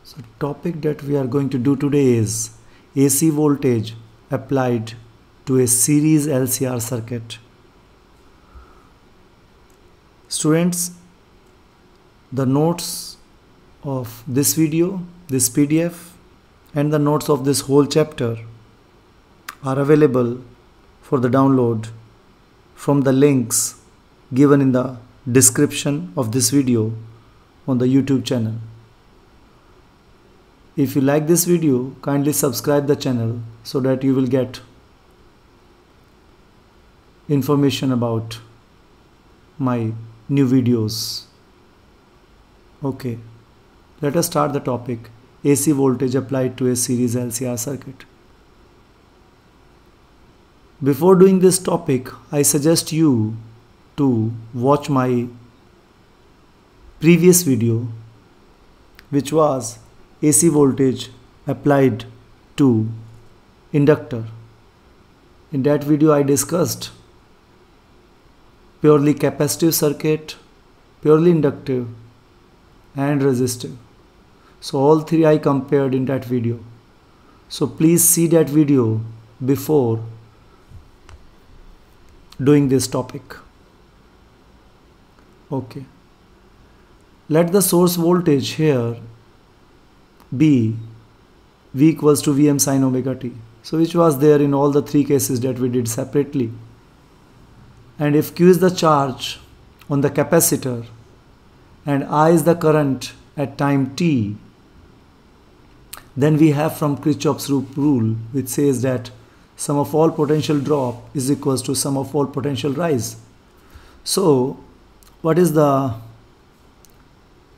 So topic that we are going to do today is AC voltage applied to a series LCR circuit. Students, the notes of this video, this PDF and the notes of this whole chapter are available for the download from the links given in the description of this video on the YouTube channel. If you like this video, kindly subscribe the channel so that you will get information about my new videos. Okay, let us start the topic AC voltage applied to a series LCR circuit. Before doing this topic, I suggest you to watch my previous video, which was AC voltage applied to inductor. In that video I discussed purely capacitive circuit, purely inductive and resistive. So all three I compared in that video. So please see that video before doing this topic. Okay. Let the source voltage here be V equals to Vm sin omega t. So which was there in all the three cases that we did separately. And if Q is the charge on the capacitor and I is the current at time t, then we have from Kirchhoff's rule which says that sum of all potential drop is equals to sum of all potential rise. So what is the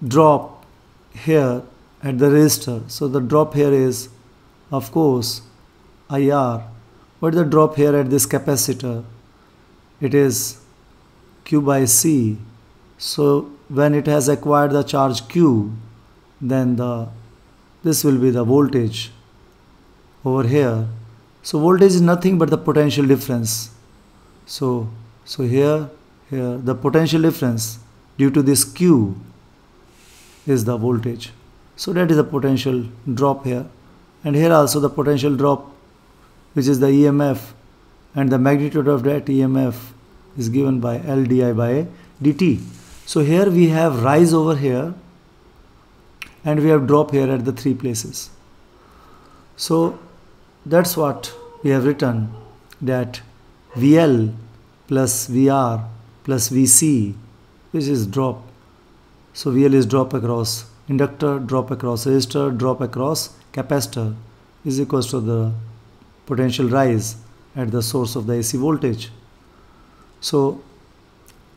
drop here at the resistor? So the drop here is of course IR. What is the drop here at this capacitor? It is Q by C. So when it has acquired the charge Q, then this will be the voltage over here. So voltage is nothing but the potential difference. So here the potential difference due to this Q is the voltage. So that is the potential drop here, and here also the potential drop, which is the EMF, and the magnitude of that EMF is given by L di by dt. So here we have rise over here and we have drop here at the three places. So that's what we have written, that VL plus VR plus VC, which is drop. So VL is drop across inductor, drop across resistor, drop across capacitor, is equals to the potential rise at the source of the AC voltage. So,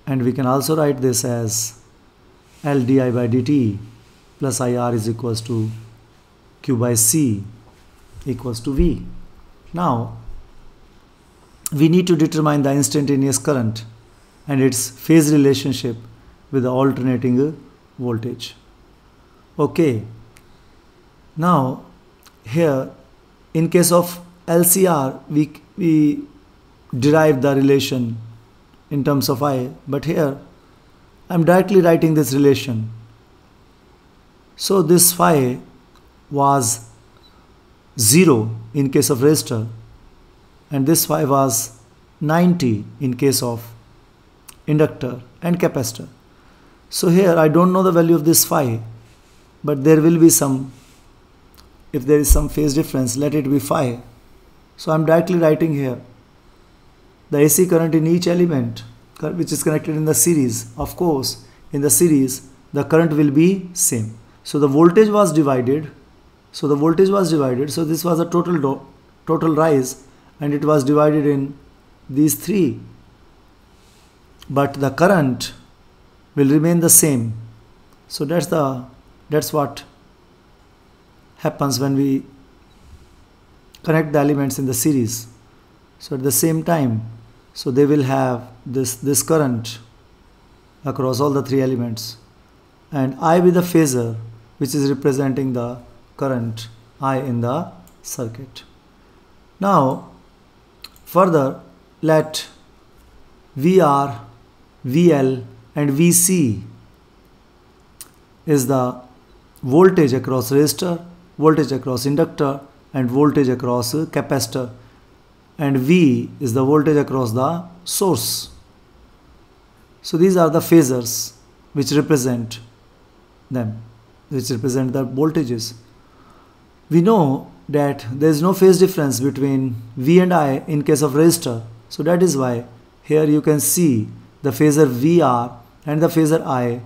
and we can also write this as L di by dt plus IR is equals to Q by C equals to V. Now we need to determine the instantaneous current and its phase relationship with the alternating voltage. Okay, now here in case of LCR we derive the relation in terms of I, but here I am directly writing this relation. So this phi was 0 in case of resistor and this phi was 90 in case of inductor and capacitor. So here I don't know the value of this phi, but there will be some, if there is some phase difference, let it be phi. So I am directly writing here the AC current in each element which is connected in the series. Of course, in the series the current will be same. So the voltage was divided. So this was a total rise, and it was divided in these three. But the current will remain the same. So that's what happens when we connect the elements in the series. So at the same time, so they will have this current across all the three elements, and I with the phasor which is representing the current I in the circuit. Now further, let VR, VL and VC is the voltage across resistor, voltage across inductor, and voltage across capacitor, and V is the voltage across the source. So these are the phasors which represent them, which represent the voltages. We know that there is no phase difference between V and I in case of resistor. So that is why here you can see the phasor VR and the phasor I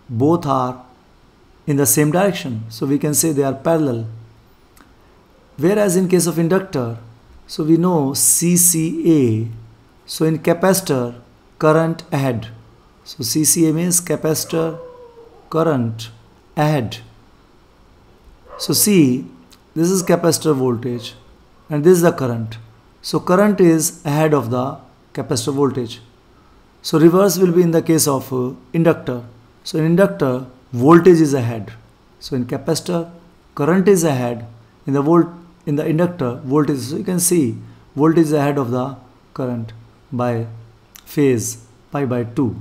both are in the same direction. So we can say they are parallel. Whereas in case of inductor, so we know CCA. So in capacitor, current ahead. So CCA means capacitor current ahead. So see, this is capacitor voltage and this is the current. So current is ahead of the capacitor voltage. So reverse will be in the case of inductor. So in inductor, voltage is ahead. So in capacitor, current is ahead. In the inductor, voltage. So you can see voltage is ahead of the current by phase pi by 2,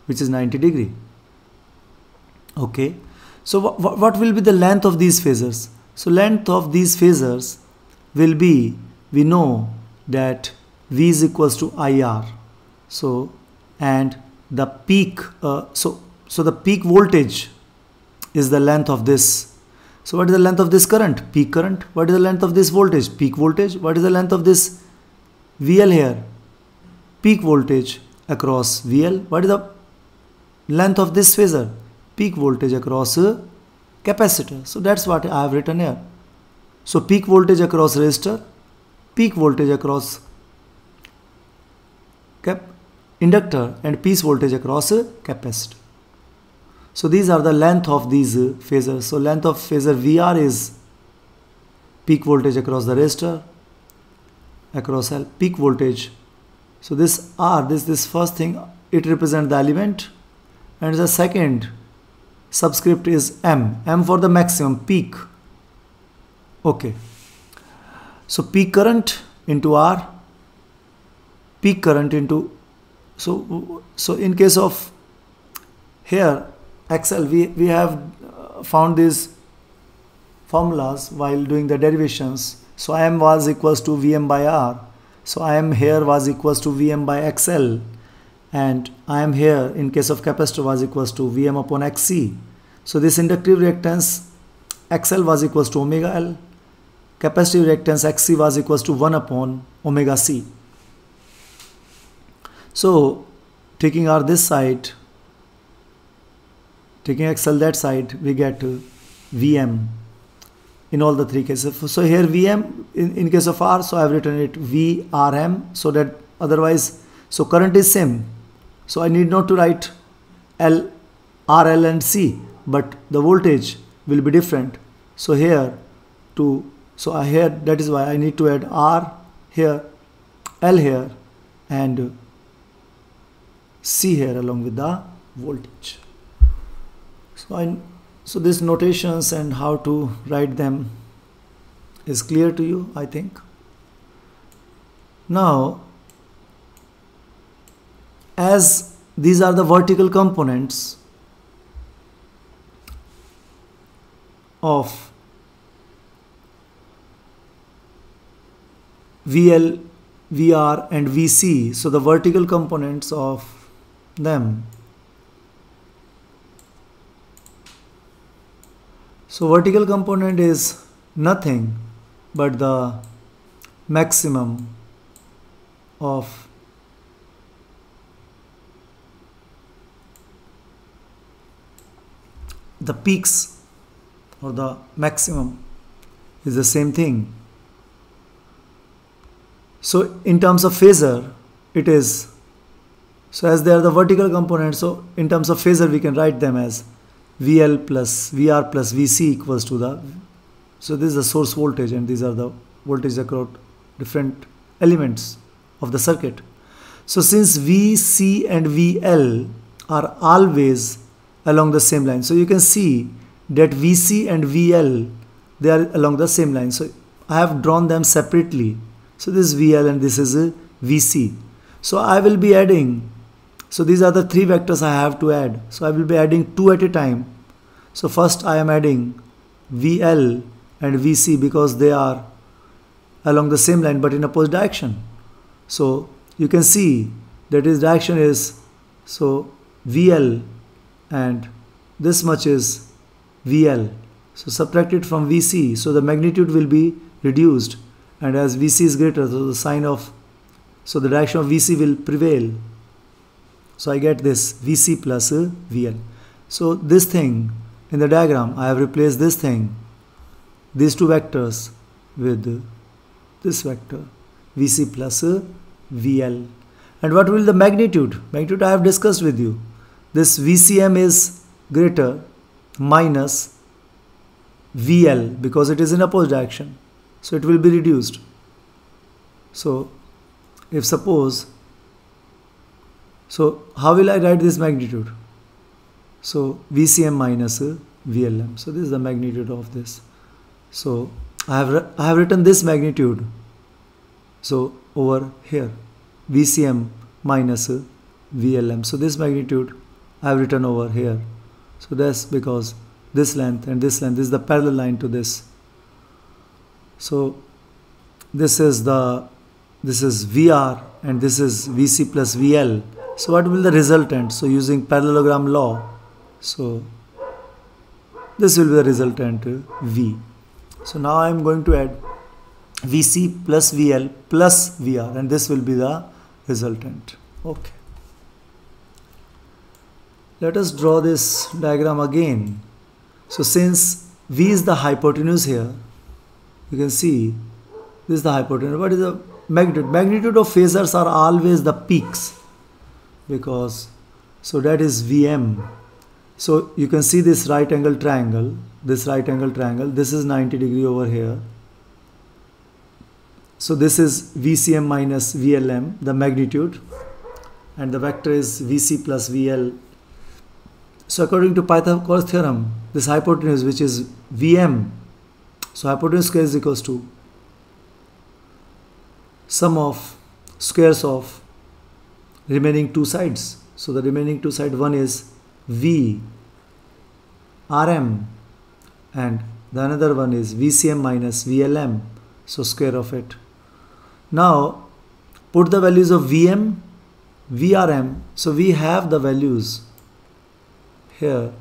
which is 90 degree. Okay. So what will be the length of these phasors? So length of these phasors will be, we know that V is equals to IR. So and the peak, so the peak voltage is the length of this. So what is the length of this current? Peak current. What is the length of this voltage? Peak voltage. What is the length of this VL here? Peak voltage across VL. What is the length of this phasor? Peak voltage across capacitor. So that's what I have written here. So peak voltage across resistor, peak voltage across inductor, and peak voltage across capacitor. So these are the length of these phasors. So length of phasor VR is peak voltage across the resistor, across peak voltage. So this R, this first thing, it represents the element, and the second subscript is M. M for the maximum peak. Okay. So peak current into R, peak current into, so in case of here XL, we have found these formulas while doing the derivations. So IM was equals to VM by R. So IM here was equals to VM by XL, and IM here in case of capacitor was equals to VM upon XC. So this inductive reactance XL was equals to omega L. Capacitive reactance XC was equals to 1 upon omega C. So taking R this side, taking XL that side, we get VM in all the three cases. So here VM in case of R, so I have written it VRM, so that otherwise, so current is same. So I need not to write L, RL and C, but the voltage will be different. So here here, that is why I need to add R here, L here, and C here along with the voltage. So these notations and how to write them is clear to you, I think. Now, as these are the vertical components of VL, VR and VC, so the vertical components of them. So vertical component is nothing but the maximum of the peaks, or the maximum is the same thing. So in terms of phasor, it is, so as they are the vertical components, so in terms of phasor we can write them as VL plus VR plus VC equals to the, so this is the source voltage and these are the voltage across different elements of the circuit. So since VC and VL are always along the same line, so you can see that VC and VL, they are along the same line. So I have drawn them separately. So this is VL and this is VC. So I will be adding, so these are the three vectors I have to add. So I will be adding two at a time. So first I am adding VL and VC because they are along the same line but in opposite direction. So you can see that his direction is, so VL and this much is VL. So subtract it from VC, so the magnitude will be reduced, and as VC is greater, so the sign of, so the direction of VC will prevail. So I get this VC plus VL. So this thing in the diagram, I have replaced this thing, these two vectors, with this vector VC plus VL. And what will the magnitude? Magnitude I have discussed with you. This VCM is greater minus VL because it is in opposite direction. So it will be reduced. So if suppose, so how will I write this magnitude? So VCM minus VLM. So this is the magnitude of this. So I have written this magnitude. So over here, VCM minus VLM. So this magnitude I have written over here. So that's because this length and this length is the parallel line to this. So this is VR and this is VC plus VL. So what will the resultant? So using parallelogram law, so this will be the resultant V. So now I am going to add VC plus VL plus VR, and this will be the resultant. Okay. Let us draw this diagram again. So since V is the hypotenuse here, you can see this is the hypotenuse. What is the magnitude? Magnitude of phasors are always the peaks, because so that is VM. So you can see this right angle triangle, this is 90 degree over here. So this is VCM minus VLM, the magnitude, and the vector is VC plus VL. So according to Pythagoras theorem, this hypotenuse, which is VM, so hypotenuse square is equals to sum of squares of remaining two sides. So the remaining two sides, one is V RM and the another one is VCM minus VLM, so square of it. Now put the values of VM, VRM. So we have the values here,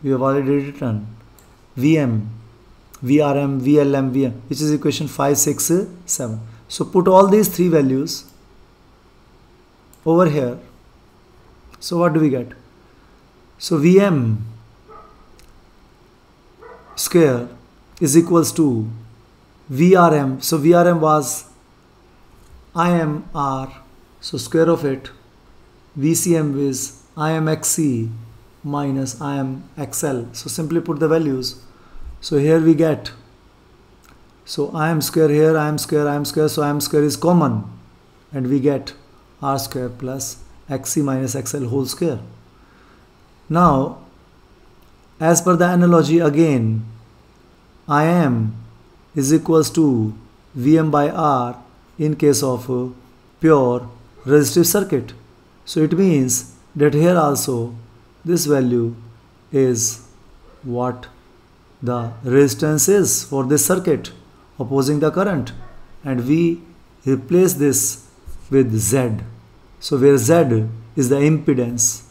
we have already written VM, VRM, VLM, VM, which is equation 5, 6, 7. So put all these three values over here. So what do we get? So VM square is equals to VRM. So VRM was IMR, so square of it. VCM is IMXC minus IMXL. So simply put the values. So here we get, so IM square here, IM square, so IM square is common, and we get R square plus XC minus XL whole square. Now as per the analogy again, IM is equals to VM by R in case of a pure resistive circuit. So it means that here also this value is what the resistance is for this circuit opposing the current, and we replace this with Z. So where Z is the impedance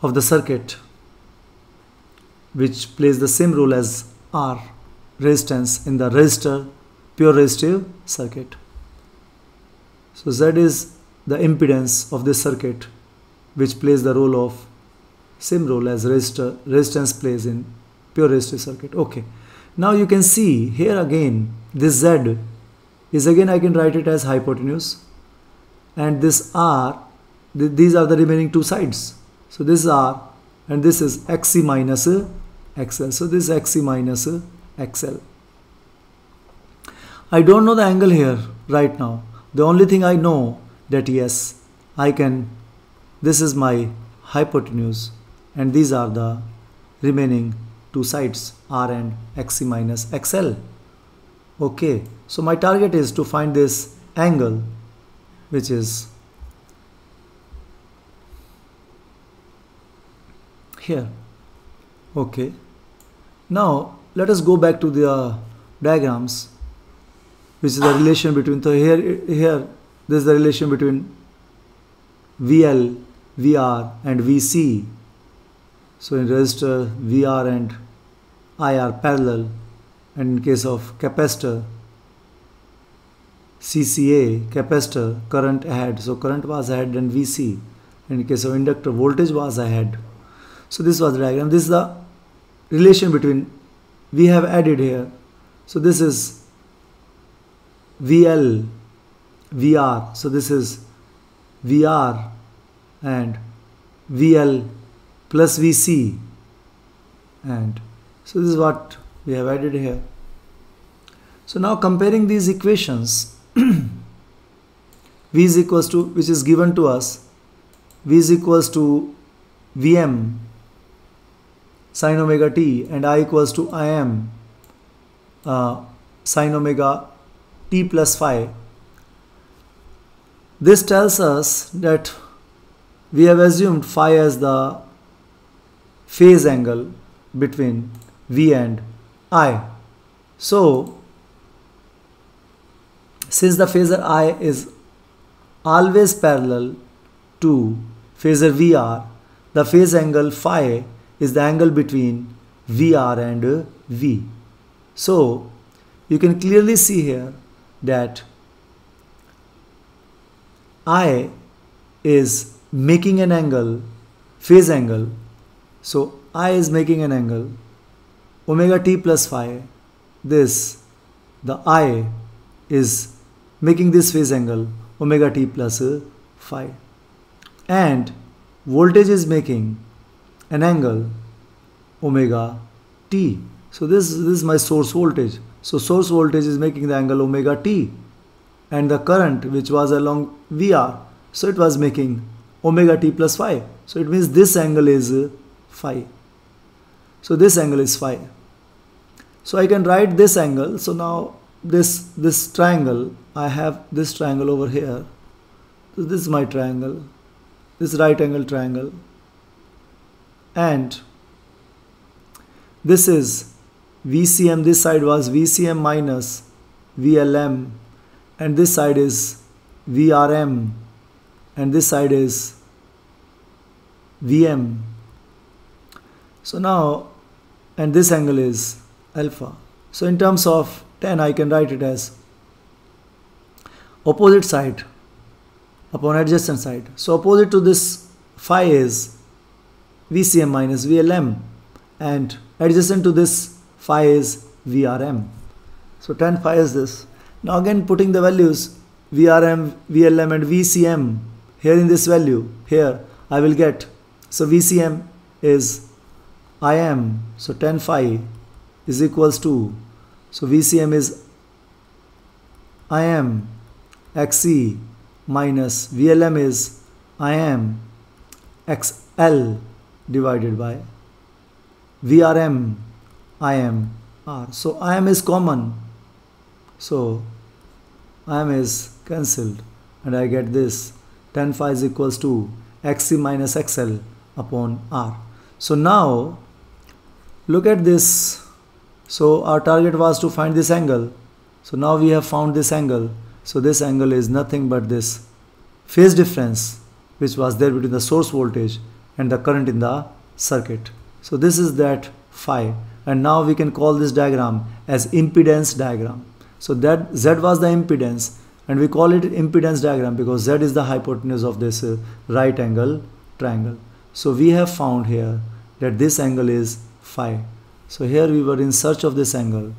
of the circuit, which plays the same role as R, resistance, in the resistor pure resistive circuit. So Z is the impedance of this circuit, which plays the role of same role as resistance plays in pure resistive circuit. Okay. Now you can see here again this Z is, again I can write it as hypotenuse, and this R, these are the remaining two sides. So this is R and this is XC minus XL. So this is XC minus XL. I don't know the angle here right now. The only thing I know that yes, I can, this is my hypotenuse and these are the remaining two sides, R and XC minus XL. Okay, so my target is to find this angle, which is here. Okay. Now let us go back to the diagrams, which is the relation between, so here this is the relation between VL, VR and VC. So in resistor, VR and I are parallel, and in case of capacitor, CCA, capacitor, current ahead, so current was ahead than VC. In case of inductor, voltage was ahead. So this was the diagram. This is the relation between, we have added here. So this is VL, VR. So this is VR and VL plus VC. And so this is what we have added here. So now comparing these equations, V is equals to, which is given to us, V is equals to Vm sin omega t and I equals to Im sin omega t plus phi. This tells us that we have assumed phi as the phase angle between V and I. So since the phasor I is always parallel to phasor VR, the phase angle phi is the angle between VR and V. So you can clearly see here that I is making an angle, phase angle. So I is making an angle omega t plus phi. This, the I is making this phase angle omega t plus phi, and voltage is making an angle omega t. So this is my source voltage. So source voltage is making the angle omega t, and the current which was along VR, so it was making omega t plus phi. So it means this angle is phi. So this angle is phi. So I can write this angle. So now this triangle, I have this triangle over here. So this is my triangle, this right angle triangle, and this is VCM. This side was VCM minus VLM, and this side is VRM, and this side is VM. So now, and this angle is alpha. So in terms of tan, I can write it as opposite side upon adjacent side. So opposite to this phi is VCM minus VLM, and adjacent to this phi is VRM. So tan phi is this. Now again putting the values VRM, VLM and VCM here in this value, here I will get, so VCM is Im, so tan phi is equals to, so VCM is Im XC minus VLM is Im XL divided by VRM Im R. So Im is common, so Im is cancelled, and I get this tan phi is equals to XC minus XL upon R. So now look at this. So our target was to find this angle. So now we have found this angle. So this angle is nothing but this phase difference which was there between the source voltage and the current in the circuit. So this is that phi, and now we can call this diagram as impedance diagram. So that Z was the impedance, and we call it impedance diagram because Z is the hypotenuse of this right angle triangle. So we have found here that this angle is phi. So here we were in search of this angle,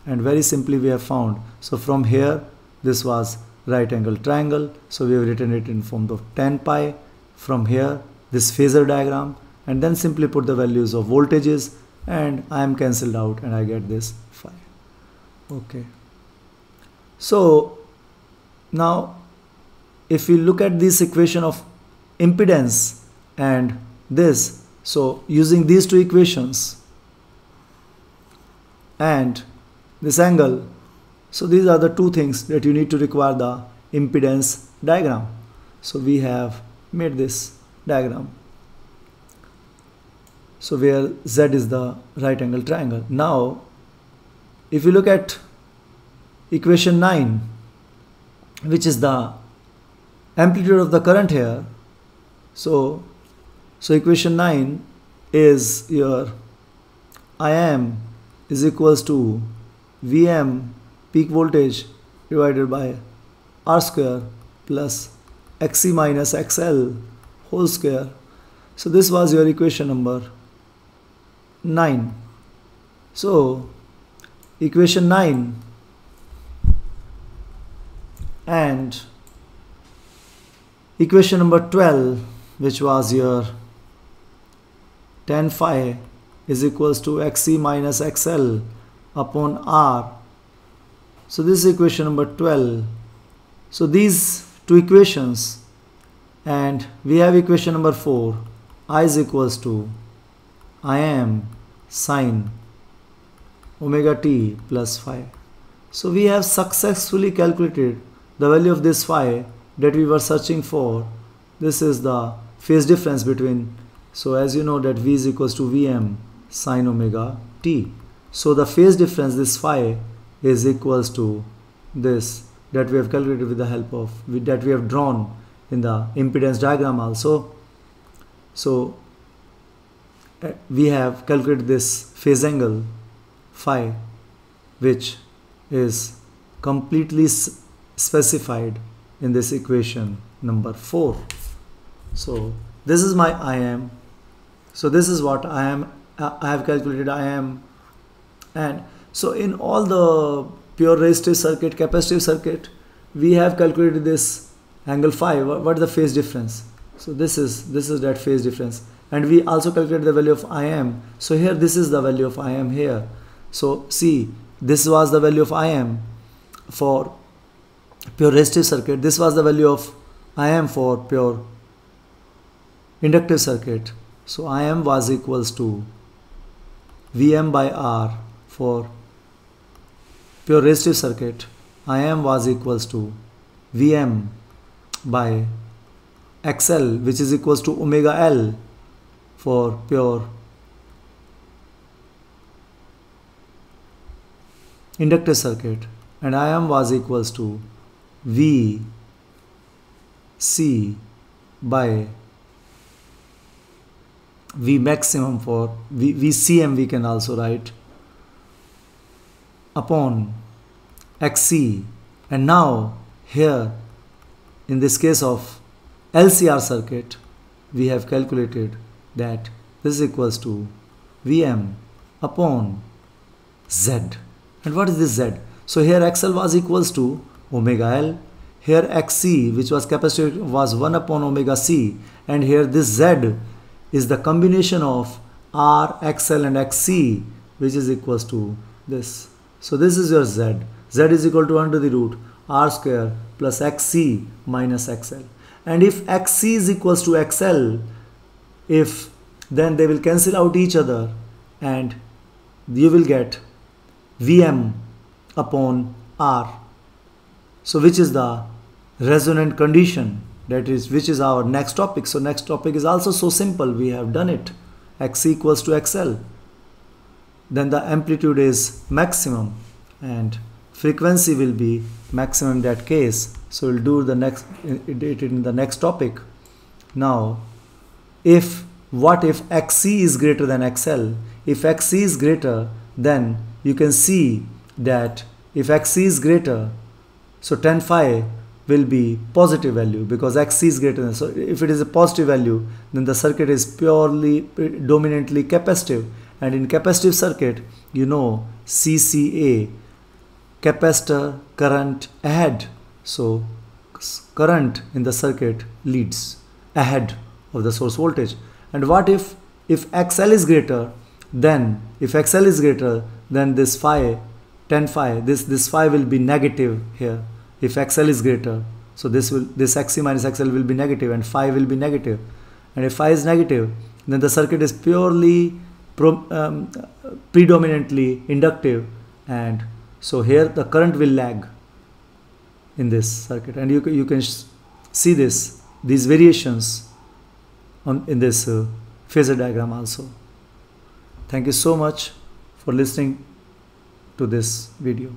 and very simply we have found. So from here this was right angle triangle, so we have written it in form of tan pi. From here this phasor diagram, and then simply put the values of voltages, and I am cancelled out and I get this phi. Okay. So now if we look at this equation of impedance and this, so using these two equations and this angle, so these are the two things that you need to require the impedance diagram. So we have made this diagram. So where Z is the right angle triangle. Now if you look at equation 9, which is the amplitude of the current here, so equation 9 is your Im is equals to Vm peak voltage divided by R square plus Xc minus XL whole square. So this was your equation number 9. So equation 9 and equation number 12, which was your tan phi is equals to Xc minus XL upon R. So this is equation number 12. So these two equations, and we have equation number 4, I is equals to Im sine omega t plus phi. So we have successfully calculated the value of this phi that we were searching for. This is the phase difference between, so as you know that V is equals to Vm sine omega t. So the phase difference, this phi, is equals to this that we have calculated with the help of, that we have drawn in the impedance diagram also. So we have calculated this phase angle phi, which is completely specified in this equation number 4. So this is my Im. So this is what I have calculated Im. And so in all the pure resistive circuit, capacitive circuit, we have calculated this angle phi. What is the phase difference? So this is that phase difference, and we also calculated the value of Im. So here this is the value of Im here. So see, this was the value of Im for pure resistive circuit. This was the value of Im for pure inductive circuit. So Im was equals to Vm by R for pure resistive circuit. Im was equals to Vm by XL, which is equals to omega L for pure inductive circuit, and Im was equals to V C by V maximum for VCM, we can also write, upon XC. And now here in this case of LCR circuit, we have calculated that this is equals to Vm upon Z. And what is this Z? So here XL was equals to omega L. Here XC, which was capacitor, was 1 upon omega C. And here this Z is the combination of R, XL and XC, which is equals to this. So this is your Z. Z is equal to under the root R square plus XC minus XL. And if XC is equals to XL, then they will cancel out each other and you will get Vm upon R. So which is the resonant condition, that is, which is our next topic. So next topic is also so simple, we have done it. Xc equals to XL. Then the amplitude is maximum and frequency will be maximum in that case. So we'll do the next in the next topic. Now what if Xc is greater than XL? If Xc is greater, then you can see that if Xc is greater, so tan phi will be positive value because Xc is greater than. So if it is a positive value, then the circuit is purely dominantly capacitive, and in capacitive circuit, you know, CCA, capacitor current ahead. So current in the circuit leads ahead of the source voltage. And what if XL is greater, then if XL is greater, then this phi, tan phi, this phi will be negative here. If XL is greater, so this Xc minus XL will be negative and phi will be negative. And if phi is negative, then the circuit is purely predominantly inductive, and so here the current will lag in this circuit, and you can see these variations in this phasor diagram also. Thank you so much for listening to this video.